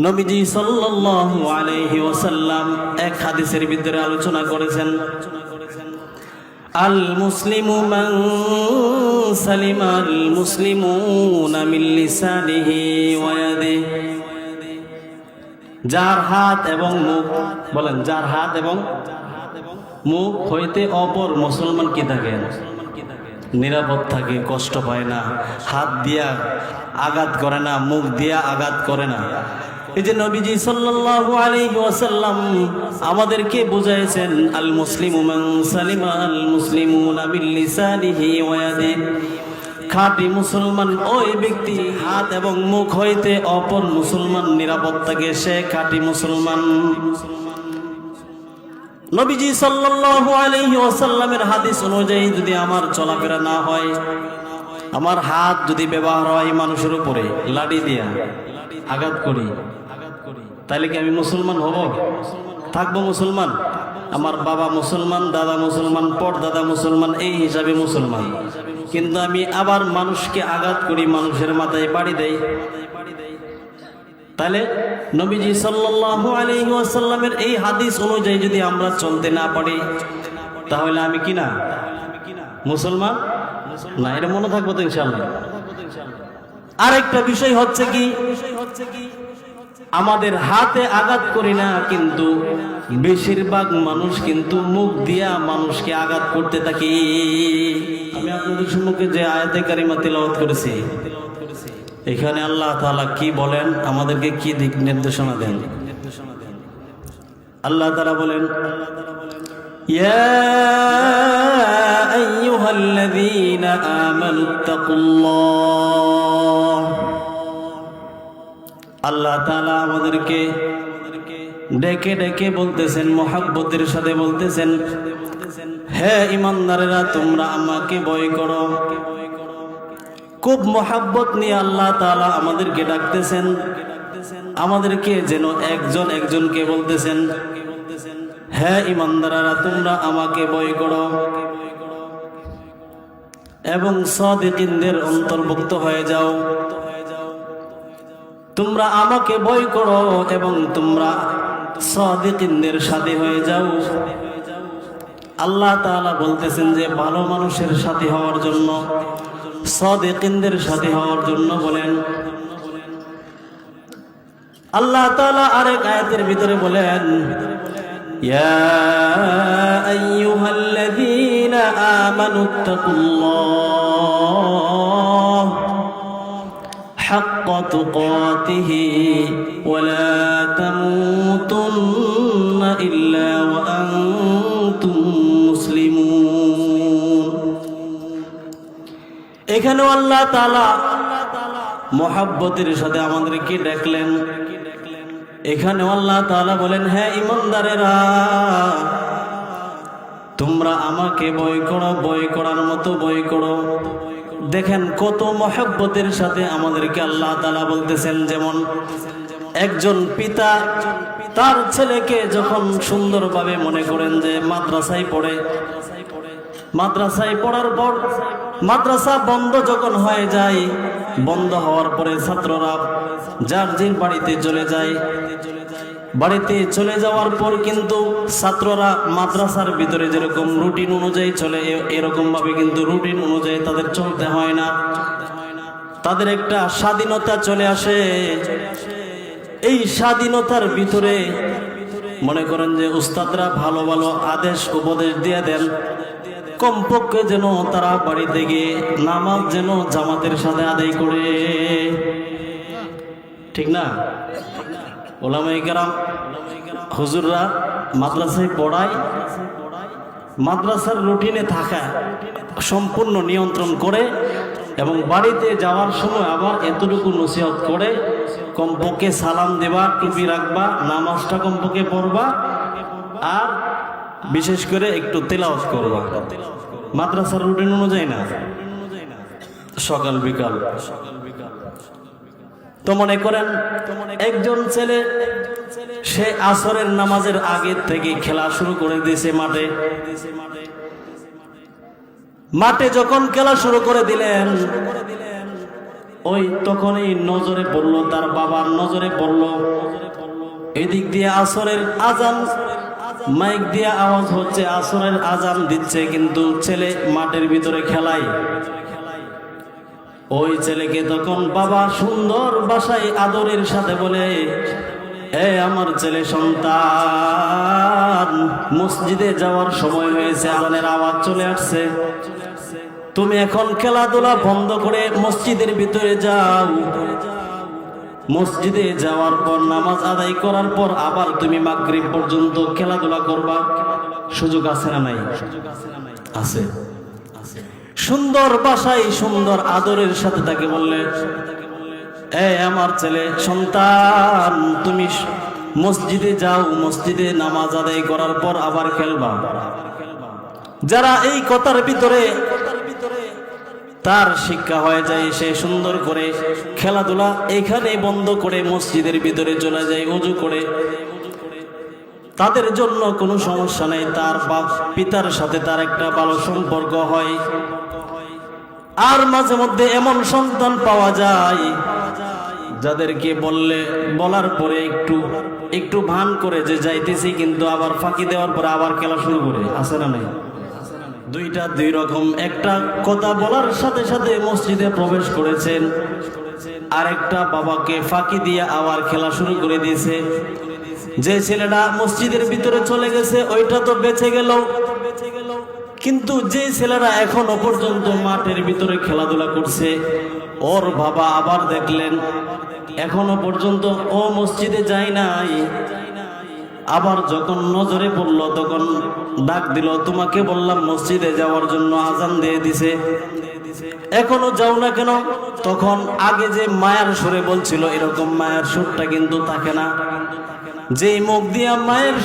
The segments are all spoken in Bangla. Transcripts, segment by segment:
নবীজি সাল্লাল্লাহু আলাইহি ওয়াসাল্লাম এক হাদিসের ভিতরে আলোচনা করেছেন, আল মুসলিমু মান সালিমা আল মুসলিমুনা মিন লিসানিহি ওয়া ইয়াদিহি। যার হাত এবং মুখ, বলেন যার হাত এবং মুখ হইতে অপর মুসলমান কি থাকে? নিরাপদ থাকে, কষ্ট পায় না, হাত দিয়া আঘাত করে না, মুখ দিয়া আঘাত করে না। এই যে নবীজি সাল্লাল্লাহু আলাইহি ওয়াসাল্লাম আমাদেরকে বুঝাইছেন, আল মুসলিমু মান সালিমা আল মুসলিমুনা মিন লিসানিহি ওয়া ইয়াদিহি। খাঁটি মুসলমান ওই ব্যক্তি হাত এবং মুখ হইতে অপর মুসলমান নিরাপদ থাকে, সে খাঁটি মুসলমান। নবীজি সাল্লাল্লাহু আলাইহি ওয়াসাল্লামের হাদিস অনুযায়ী যদি আমার চলাফেরা না হয়, আমার হাত যদি ব্যবহার হয় মানুষের উপরে লাঠি দিয়া আঘাত করি, তাহলে কি আমি মুসলমান হব? থাকবো মুসলমান? আমার বাবা মুসলমান, দাদা মুসলমান, পরদাদা মুসলমান, এই হিসাবে মুসলমান। কিন্তু আমি আবার মানুষকে আঘাত করি, মানুষের মাথায় বাড়ি দেই, তাহলে নবীজি সাল্লাল্লাহু আলাইহি ওয়াসাল্লামের এই হাদিস অনুযায়ী যদি আমরা চলতে না পারি, তাহলে আমি কি না মুসলমান না? এটা মনে থাকবো তো ইনশাআল্লাহ। আরেকটা বিষয় হচ্ছে কি, আমাদের হাতে আঘাত করি না, কিন্তু বেশিরভাগ মানুষ কিন্তু মুখ দিয়া মানুষকে আঘাত করতে থাকি। আমি আপনাদের সম্মুখে যে আয়াতে কারিমা তিলাওয়াত করেছি, এখানে আল্লাহ তাআলা কি বলেন, আমাদেরকে কি দিক নির্দেশনা দেন? আল্লাহ তাআলা বলেন, ইয়া আইয়ুহাল্লাযীনা আমানুত্তাকুল্লাহ। আল্লাহ তাআলা আমাদেরকে ডেকে ডেকে বলতেছেন, মহব্বতের সাথে বলতেছেন, হে ঈমানদারেরা তোমরা আমাকে ভয় করো। খুব মহব্বত নিয়ে আল্লাহ তাআলা আমাদেরকে ডাকতেছেন, আমাদেরকে যেন একজন একজনকে বলতেছেন, হে ঈমানদারেরা তোমরা আমাকে ভয় করো এবং সাদিকিনদের অন্তর্ভুক্ত হয়ে যাও। তোমরা আমাকে ভয় করো এবং তোমরা সাদিকিনদের সাথী হয়ে যাও। আল্লাহ তাআলা বলতেছেন যে ভালো মানুষের সাথী হওয়ার জন্য, সাদিকিনদের সাথী হওয়ার জন্য বলেন। আল্লাহ তাআলা আরেক আয়াতের ভিতরে বলেন, ইয়া আইয়ুহাল্লাযীনা আমানুত্তাকুল্লাহ হাক্কা তুকাতিহি ওয়া লা তামুতুন্না ইল্লা ওয়া আনতুম মুসলিমুন। এখানেও আল্লাহ তাআলা মহব্বতের সাথে আমাদেরকে ডাকলেন। এখানেও আল্লাহ তাআলা বলেন, হে ঈমানদারেরা তোমরা আমাকে ভয় করো, ভয় করার মতো ভয় করো। দেখেন কত মহব্বতের সাথে আমাদেরকে আল্লাহ তাআলা বলতেছেন। যেমন একজন পিতা তার ছেলেকে যখন সুন্দরভাবে মনে করেন যে মাদ্রাসায় পড়ে, মাদ্রাসায় পড়ার পর মাদ্রাসা বন্ধ যখন হয়ে যায়, বন্ধ হওয়ার পরে ছাত্ররা যার যার বাড়িতে চলে যায়। বাড়িতে চলে যাওয়ার পর কিন্তু ছাত্ররা মাদ্রাসার ভিতরে যেরকম রুটিন অনুযায়ী চলে, এরকম ভাবে কিন্তু রুটিন অনুযায়ী তাদের চলতে হয় না। তাদের একটা স্বাধীনতা চলে আসে। এই স্বাধীনতার ভিতরে মনে করেন যে উস্তাদরা ভালো ভালো আদেশ উপদেশ দিয়ে দেন, কমপক্ষে যেন তারা বাড়িতে গিয়ে নামাজ যেন জামাতের সাথে আদায় করে, ঠিক না? ওলামায়ে কেরাম হুজুররা মাদ্রাসায় পড়ায়, মাদ্রাসার রুটিনে থাকা সম্পূর্ণ নিয়ন্ত্রণ করে এবং বাড়িতে যাওয়ার সময় আবার এতটুকু নসিহত করে, কমপক্ষে সালাম দেবা, টুপি রাখবা, নামাজটা কমপক্ষে পড়বা, আর বিশেষ করে একটু তেলাওয়াত করবা। মাদ্রাসার রুটিন অনুযায়ী না, সকাল বিকাল। তো মনে করেন একজন ছেলে সে আসরের নামাজের আগে থেকে খেলা শুরু করে দিয়েছে মাঠে। মাঠে যখন খেলা শুরু করে দিলেন, ওই তখনই নজরে পড়লো, তার বাবার নজরে পড়লো। এদিক দিয়ে আসরের আজান, মাইক দিয়ে আওয়াজ হচ্ছে, আসরের আজান দিচ্ছে, কিন্তু ছেলে মাঠের ভিতরে খেলায়। ওই ছেলেকে তখন বাবা সুন্দর ভাষায় আদরের সাথে বলে, এ আমার ছেলে সন্তান, মসজিদে যাওয়ার সময় হয়েছে, আজানের আওয়াজ চলে আসছে, তুমি এখন খেলাধুলা বন্ধ করে মসজিদের ভিতরে যাও। মসজিদে যাওয়ার পর নামাজ আদায় করার পর আবার তুমি মাগরিব পর্যন্ত খেলাধুলা করবা। সুযোগ আছে না নাই? আছে। সুন্দর ভাষায় সুন্দর আদরের সাথে তাকে বললে, এ আমার ছেলে সন্তান, তুমি মসজিদে যাও, মসজিদে নামাজ আদায় করার পর আবার খেলবা। যারা এই কথার ভিতরে তার শিক্ষা হয়ে যায়, সে সুন্দর করে খেলাধুলা এখানে বন্ধ করে মসজিদের ভিতরে চলে যায় ওযু করে, তাদের জন্য কোনো সমস্যা নেই। তার বাপ পিতার সাথে তার একটা ভালো সম্পর্ক হয়। আর মাঝে মধ্যে এমন সন্তান পাওয়া যায় যাদেরকে বলার পরে একটু ভান করে যে যাইতেছি, কিন্তু আবার ফাঁকি দেওয়ার পরে আবার খেলা শুরু করে। আছে না নাই? দুইটা দুই রকম। একটা কথা বলার সাথে সাথে মসজিদে প্রবেশ করেছেন, আরেকটা বাবাকে ফাঁকি দিয়ে আবার খেলা শুরু করে দিয়েছে। যে ছেলেটা মসজিদের ভিতরে চলে গেছে ওইটা তো বেঁচে গেল, কিন্তু যে ছেলেরা এখনো পর্যন্ত মাঠের ভিতরে খেলাধুলা করছে, ওর বাবা আবার দেখলেন এখনো পর্যন্ত ও মসজিদে যায় নাই। আবার যখন নজরে পড়লো তখন ডাক দিল, তোমাকে বললাম মসজিদে যাওয়ার জন্য, আজান দিয়ে দিছে, এখনো যাও না কেন? তখন আগে যে মায়ের সুরে বলছিল, এরকম মায়ের সুরটা কিন্তু থাকে না। যেই মুখ দিয়া মায়ের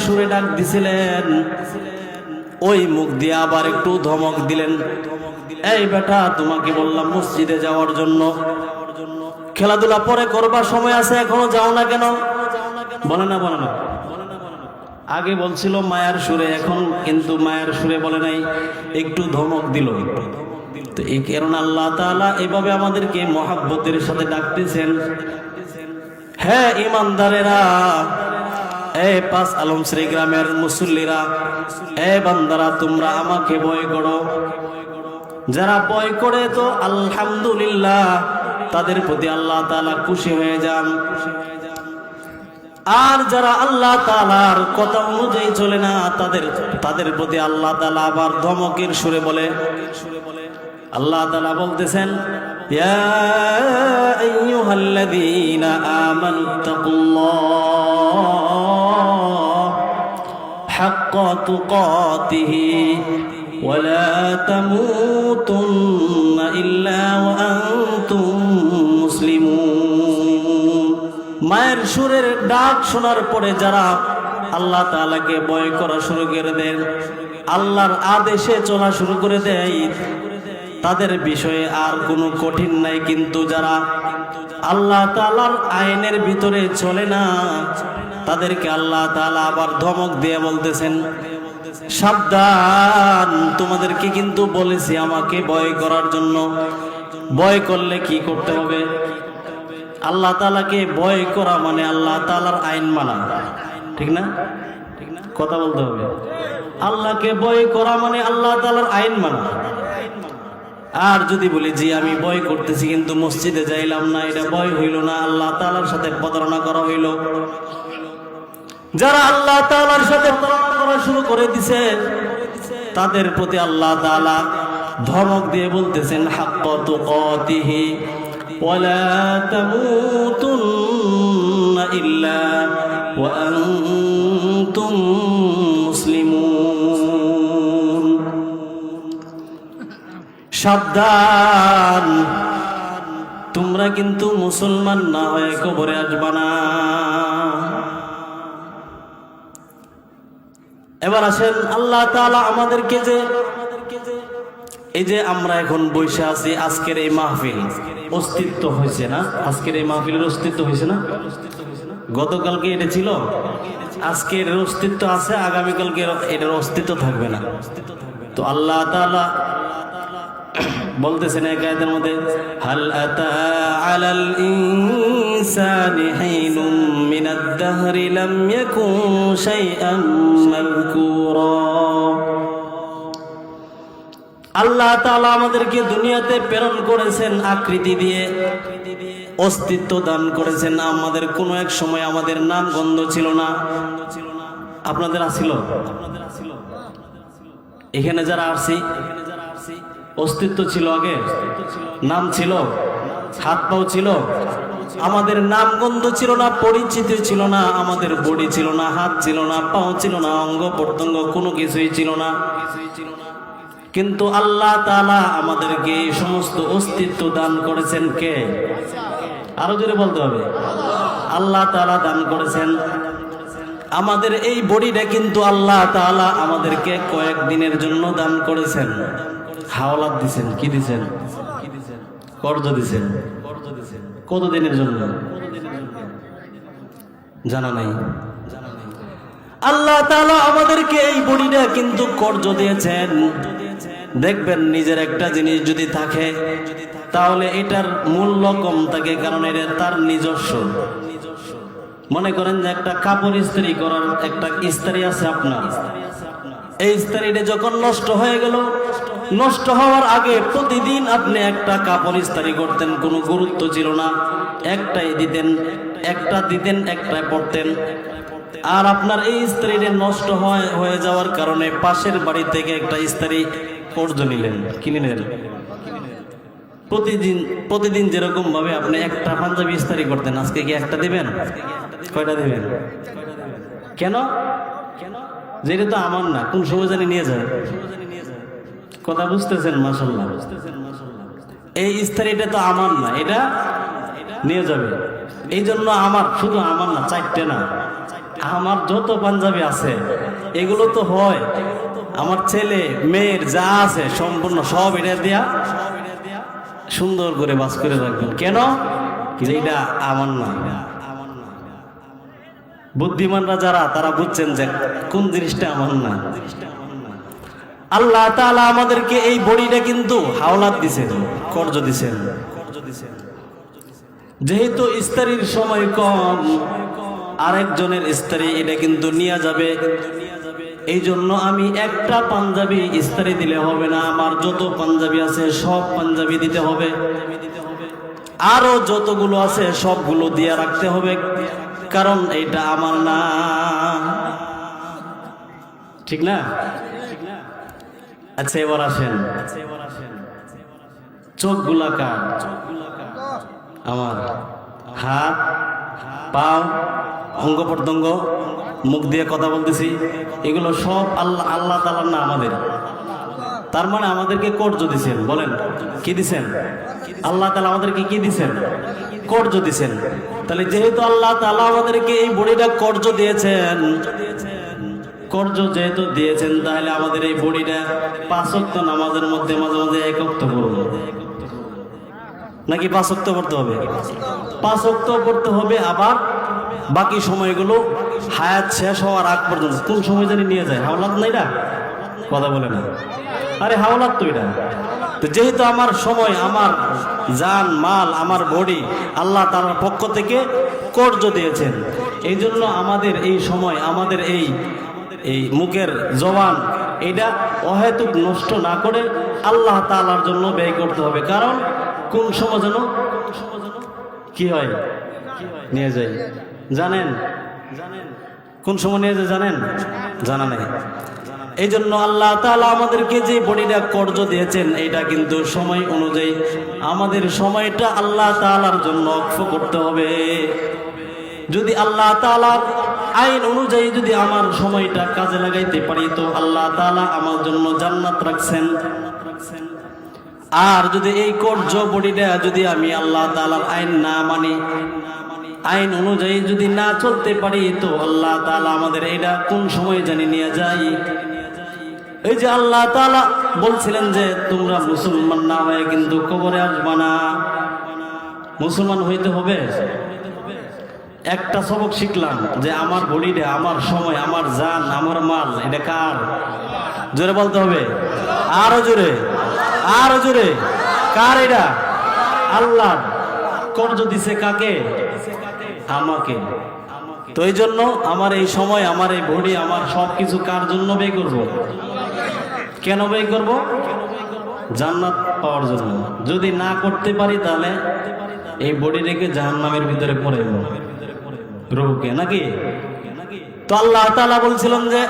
সুরে ডাক দিছিলেন, ওই মুখ দিয়ে আবার একটু ধমক দিলেন, এই বেটা, তোমাকে বললাম মসজিদে যাওয়ার জন্য, খেলাধুলা পরে করবার সময় আছে, এখনো যাও না কেন? বলে না? আগে বলছিল মায়ের সুরে, এখন কিন্তু মায়ের সুরে বলে নাই, একটু ধমক দিল। তো এই কারণে আল্লাহ তাআলা এভাবে আমাদেরকে মহব্বতের সাথে ডাকতেছেন। হ্যাঁ ইমানদারেরা, এই ৫ আলমশ্রী গ্রামের মুসল্লিরা, এ বান্দারা, তোমরা আমাকে ভয় করো। যারা ভয় করে তো আলহামদুলিল্লাহ, তাদের প্রতি আল্লাহ তাআলা খুশি হয়ে যান। আর যারা আল্লাহ তাআলার কথা অনুযায়ী চলে না, তাদের প্রতি আল্লাহ তাআলা আবার ধমকের সুরে বলে। আল্লাহ তাআলা বলতেছেন, ইয়া আইয়ুহাল্লাযীনা আমানুত্তাকুল্লাহ হাক্কা তুকাতিহি ওয়া লা তামুতুন্না ইল্লা ওয়া আনতুম মুসলিমুন। মায়ের সুরের ডাক শোনার পরে যারা আল্লাহ তাআলাকে ভয় করা শুরু করে দেন, আল্লাহর আদেশে চলা শুরু করে দেয়, তাদের বিষয়ে আর কোনো কঠিন নাই। কিন্তু যারা আল্লাহ তাআলার আইনের ভিতরে চলে না, তাদেরকে আল্লাহ তাআলা আবার ধমক দিয়ে বলতেছেন, সাবধান, তোমাদেরকে কিন্তু বলেছি আমাকে ভয় করার জন্য। ভয় করলে কি করতে হবে? আল্লাহ তাআলাকে ভয় করা মানে আল্লাহ তাআলার আইন মানা, ঠিক না? কথা বলতে হবে। আল্লাহকে ভয় করা মানে আল্লাহ তাআলার আইন মানা। আর যদি বলি জি আমি ভয় করতেছি কিন্তু মসজিদে যাইলাম না, এটা ভয় হইল না, আল্লাহ তাআলার সাথে প্রতারণা করা হইল। যারা আল্লাহ তাআলার সাথে প্রতারণা করা শুরু করে দিছে, তাদের প্রতি আল্লাহ তাআলা ধমক দিয়ে বলতেছেন, হাক্কা তুকাতিহি ওয়া লা তামুতুন্না ইল্লা ওয়া আনতুম মুসলিমুন। সাবধান, তোমরা কিন্তু মুসলমান না হয়ে কবরে আসবা না। এবার আসেন, আল্লাহ তাআলা আমাদেরকে যে এই যে আমরা এখন বসে আছি, আজকের এই মাহফিল অস্তিত্ব হয়েছে না? আজকের এই মাহফিলের অস্তিত্ব হয়েছে না? গতকালকে এটা ছিল, আজকের অস্তিত্ব আছে, আগামীকালকে এটার অস্তিত্ব থাকবে না। তো আল্লাহ তাআলা বলতেছেন এক আয়াতের মধ্যে, হাল আতা আলাল ইনসানি হিনুম মিনাদ দাহরি লাম ইয়াকুন শাইআম মাযকুরা। আল্লাহ তাআলা আমাদেরকে দুনিয়াতে প্রেরণ করেছেন আকৃতি দিয়ে, অস্তিত্ব দান করেছেন। আমাদের কোনো এক সময় আমাদের নাম গন্ধ ছিল না। আপনাদের আসিল? এখানে যারা আসছি অস্তিত্ব ছিল, আগে নাম ছিল, হাত পাও ছিল, আমাদের নাম গন্ধ ছিল না, পরিচিত ছিল না, আমাদের বডি ছিল না, হাত ছিল না, পাও ছিল না, অঙ্গ প্রত্যঙ্গ কোনো কিছুই ছিল না। কিন্তু আল্লাহ তাআলা আমাদেরকে এই সমস্ত অস্তিত্ব দান করেছেন কে? আরো জোরে বলতে হবে, আল্লাহ তাআলা দান করেছেন। আমাদের এই বডিটা কিন্তু আল্লাহ তাআলা আমাদেরকে কয়েকদিনের জন্য দান করেছেন, হাওলাত দিছেন। কি দিছেন? কর্জ দিছেন। কতদিনের জন্য জানা নাই। আল্লাহ তাআলা আমাদেরকে এই বডিটা কিন্তু কর্জ দিয়েছেন। দেখবেন নিজের একটা জিনিস যদি থাকে তাহলে এটার মূল্য কম থাকে, কারণ এটা তার নিজস্ব। মনে করেন যে একটা কাপড় ইস্ত্রি করার একটা ইস্ত্রি আছে আপনার, এই ইস্ত্রিটা যখন নষ্ট হয়ে গেল, নষ্ট হওয়ার আগে প্রতিদিন আপনি একটা কাপড় ইস্ত্রি করতেন, কোনো গুরুত্ব ছিল না, একটাই দিতেন, একটাই পরতেন। আর আপনার এই ইস্ত্রিটা নষ্ট হয়ে যাওয়ার কারণে পাশের বাড়ি থেকে একটা ইস্ত্রি কর্জ নিলেন, কিনে নিলেন। প্রতিদিন যেরকম ভাবে আপনি একটা পাঞ্জাবি ইস্ত্রি করতেন, আজকে কি একটা দিবেন? কয়টা দিবেন? কেন? যেটা তো আমার না, কোন সময় জানি নিয়ে যায়। কথা বুঝতেছেন? মাশাআল্লাহ। এই ইস্ত্রিটা তো আমার না, এটা নিয়ে যাবে। এই জন্য আমার, শুধু আমার না, চারটে না, আমার যত পাঞ্জাবি আছে এগুলো তো হয় আমার ছেলে মেয়ের যা আছে সম্পূর্ণ সব এটা দিয়া সুন্দর করে বাস করে রাখবেন। কেন? এটা আমার না। বুদ্ধিমানরা যারা, তারা বুঝছেন যে কোন জিনিসটা আমার না। আল্লাহ তাআলা আমাদেরকে এই বডিটা কিন্তু হাওলাত দিছেন, কর্জ দিছেন। যেহেতু ইস্ত্রির সময় কম, আরেকজনের ইস্ত্রি এটা কিন্তু নিয়ে যাবে। এই জন্য আমি একটা পাঞ্জাবি ইস্ত্রি দিলে হবে না, আমার যত পাঞ্জাবি আছে সব পাঞ্জাবি দিতে হবে, আরো যতগুলো আছে সবগুলো দিয়ে রাখতে হবে, কারণ এটা আমার না। ঠিক না? আচ্ছা এবার আসেন, চোখগুলা কার? আমার। হাত, পা, অঙ্গ প্রত্যঙ্গ, মুখ দিয়ে কথা বলতেছি, এগুলো সব আল্লাহ তাআলার না, আমাদের। তার মানে আমাদেরকে কর্জ দিছেন। বলেন কি দিছেন? আল্লাহ তাআলা আমাদেরকে কি দিছেন? কর্জ দিছেন। তাহলে যেহেতু আল্লাহ তাআলা আমাদেরকে এই বডিটা কর্জ দিয়েছেন, কর্জ যেহেতু দিয়েছেন, তাহলে আমাদের এই বডিটা 5 ওয়াক্ত নামাজের মধ্যে মাঝে মাঝে 1 ওয়াক্ত পড়ব, নাকি 5 ওয়াক্ত পড়তে হবে? 5 ওয়াক্ত পড়তে হবে। আবার বাকি সময়গুলো হায়াত শেষ হওয়ার আগ পর্যন্ত, কোন সময় জানি নিয়ে যায়। হাওলাত না এটা? কথা বলে না, আরে হাওলাত তো এটা। তো যেহেতু আমার সময়, আমার জান মাল, আমার বডি আল্লাহ তাআলার পক্ষ থেকে কর্জ দিয়েছেন, এই জন্য আমাদের এই সময়, আমাদের এই মুখের জবান, এটা অহেতুক নষ্ট না করে আল্লাহ তাআলার জন্য ব্যয় করতে হবে। কারণ কোন সময় যেন কি হয়, নিয়ে যায়। জানেন কোন সময় নিয়ে যায়? জানেন? জানা নেই। এই জন্য আল্লাহ তাআলা আমাদেরকে যে বডিটা কর্জ দিয়েছেন, এটা কিন্তু সময় অনুযায়ী আমাদের সময়টা আল্লাহ তাআলার জন্য অক্ষ করতে হবে। যদি আল্লাহ তাআলার আইন অনুযায়ী যদি আমার সময়টা কাজে লাগাইতে পারি, তো আল্লাহ তাআলা আমার জন্য জান্নাত রাখছেন। আর যদি এই কর্জ বডিটা যদি আমি আল্লাহ তাআলার আইন না মানি, আইন অনুযায়ী যদি না চলতে পারি, তো আল্লাহ তাআলা আমাদের এটা কোন সময় জানি নিয়ে যায়। এই যে আল্লাহ তাআলা বলছিলেন যে তোমরা মুসলমান না হয়ে কিন্তু কবরে আসবা না, মুসলমান হইতে হবে। একটা সবক শিখলাম যে আমার বডিটা, আমার সময়, আমার জান, আমার মাল, এটা কার? জোরে বলতে হবে, আরো জোরে, আরো জোরে। কার এটা? আল্লাহ। কর্জ দিছে কাকে? আমাকে। তো এই জন্য আমার এই সময়, আমার এই বডি, আমার সবকিছু কার জন্য ব্যয় করব? কেন ব্যয় করব? জান্নাত পাওয়ার জন্য। যদি না করতে পারি তাহলে এই বডি রেখে জাহান্নামের ভিতরে পড়ে রুকে নাকি। তো আল্লাহ তাআলা বলছিলেন যে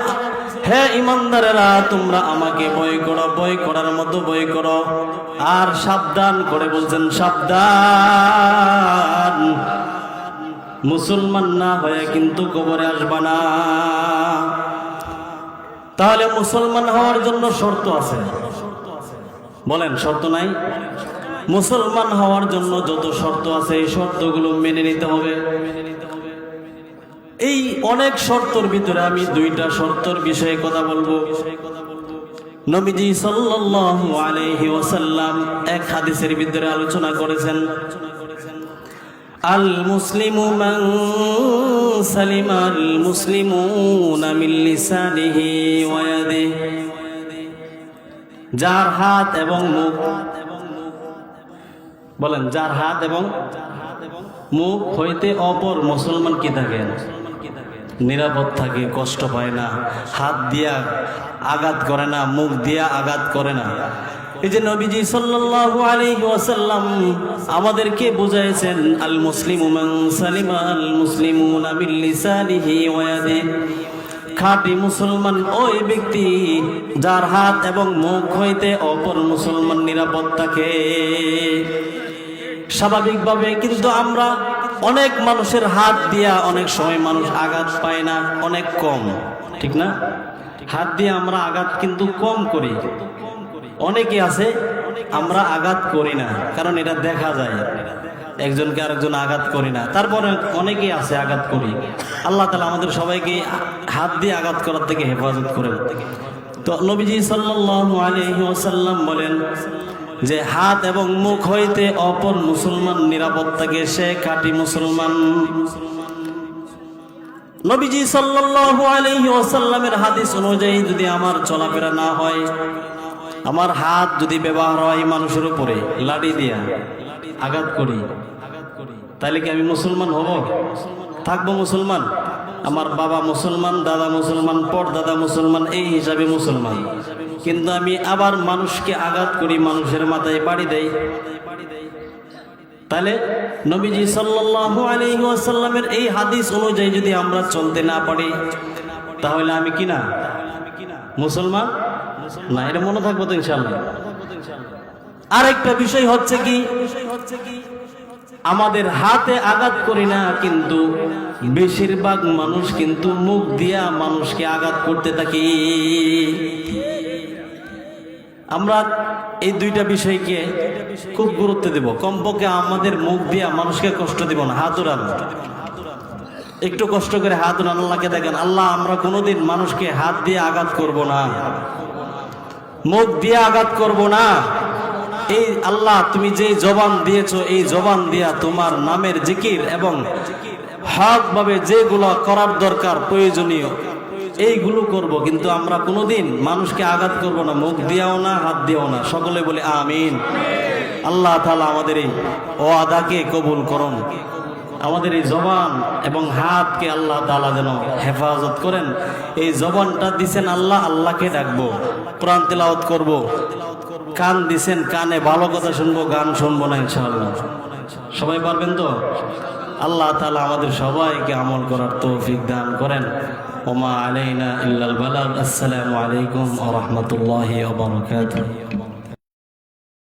হে ইমানদারেরা, তোমরা আমাকে ভয় করো, ভয় করার মতো ভয় করো। আর সাবধান করে বলছেন, সাবধান, মুসলমান না হয়ে কিন্তু কবরে আসবা না। তাহলে মুসলমান হওয়ার জন্য শর্ত আছে, বলেন শর্ত নাই? মুসলমান হওয়ার জন্য যত শর্ত আছে এই শর্তগুলো মেনে নিতে হবে। এই অনেক শর্তর ভিতরে আমি দুইটা শর্তর বিষয়ে কথা বলবো। নবীজি সাল্লাল্লাহু আলাইহি ওয়াসাল্লাম এক হাদিসের ভিতরে আলোচনা করেছেন, আল মুসলিমু মান সালিমাল মুসলিমুনা মিন লিসানিহি ওয়া ইয়াদিহি। যার হাত এবং মুখ, বলেন যার হাত এবং মুখ হইতে অপর মুসলমান কি থাকে? নিরাপদ থাকে, কষ্ট পায় না, হাত দিয়া আঘাত করে না, মুখ দিয়া আঘাত করে না। এই যে নবীজি সাল্লাল্লাহু আলাইহি ওয়াসাল্লাম আমাদেরকে বুঝাইছেন, আল মুসলিমু মান সালিমা আল মুসলিমুনা মিন লিসানিহি ওয়া ইয়াদিহি। খাঁটি মুসলমান ওই ব্যক্তি যার হাত এবং মুখ হইতে অপর মুসলমান নিরাপদ থাকে। স্বাভাবিকভাবে কিন্তু আমরা অনেক মানুষের হাত দিয়া অনেক সময় মানুষ আঘাত পায় না, অনেক কম, ঠিক না? হাত দিয়ে আমরা আঘাত কিন্তু কম করি। অনেকে আছে আমরা আঘাত করি না, কারণ এটা দেখা যায়, একজনকে আরেকজন আঘাত করি না। তারপরে অনেকেই আছে আঘাত করি। আল্লাহ তাআলা আমাদের সবাইকে হাত দিয়ে আঘাত করার থেকে হেফাজত করেন। তো নবীজি সাল্লাল্লাহু আলাইহি ওয়াসাল্লাম বলেন যে হাত এবং মুখ হইতে অপর মুসলমান নিরাপদ থাকে, সে খাঁটি মুসলমান। নবীজি সাল্লাল্লাহু আলাইহি ওয়াসাল্লামের হাদিস অনুযায়ী যদি আমার চলাফেরা না হয়, আমার হাত যদি ব্যবহার হয় মানুষের উপরে লাঠি দিয়া আঘাত করি, তাহলে কি আমি মুসলমান হব? থাকবো মুসলমান? আমার বাবা মুসলমান, দাদা মুসলমান, পরদাদা মুসলমান, এই হিসাবে মুসলমান। কিন্তু আমি আবার মানুষকে আঘাত করি, মানুষের মাথায় বাড়ি দেই, তাহলে নবীজি সাল্লাল্লাহু আলাইহি ওয়াসাল্লামের এই হাদিস অনুযায়ী যদি আমরা চলতে না পারি, তাহলে আমি কি না মুসলমান না? এটা মনে থাকবো তো ইনশাআল্লাহ। আরেকটা বিষয় হচ্ছে কি, আমাদের হাতে আঘাত করি না, কিন্তু বেশিরভাগ মানুষ কিন্তু মুখ দিয়া মানুষকে আঘাত করতে থাকি। আমরা এই দুইটা বিষয়কে খুব গুরুত্ব দেব। কমপক্ষে আমাদের মুখ দিয়া মানুষকে কষ্ট দিব না। হাত উড়ান, একটু কষ্ট করে হাত উড়ান, আল্লাহকে দেখেন, আল্লাহ আমরা কোনোদিন মানুষকে হাত দিয়ে আঘাত করব না, মুখ দিয়ে আঘাত করব না। এই আল্লাহ তুমি যে জবান দিয়েছো, এই জবান দিয়া তোমার নামের জিকির এবং হক ভাবে যেগুলো করার দরকার প্রয়োজনীয় এইগুলো করব, কিন্তু আমরা কোনোদিন মানুষকে আঘাত করব না, মুখ দিয়াও না, হাত দিয়াও না। সকলে বলে আমিন। আল্লাহ তাআলা আমাদের এই ওয়াদাকে কবুল করুন। আমাদের এই জবান এবং হাতকে আল্লাহ তাআলা যেন হেফাজত করেন। এই জবানটা দিছেন আল্লাহ, আল্লাহকে ডাকবো, কোরআন তেলাওয়াত করব। কান দিছেন, কানে ভালো কথা শুনবো, গান শুনবো না ইনশাআল্লাহ। সবাই পারবেন তো? আল্লাহ তাআলা আমাদের সবাইকে আমল করার তৌফিক দান করেন। ওমা আলাইনা ইল্লাল বালাগ। আসসালামু আলাইকুম ওয়া রাহমাতুল্লাহি ওয়া বারাকাতুহু।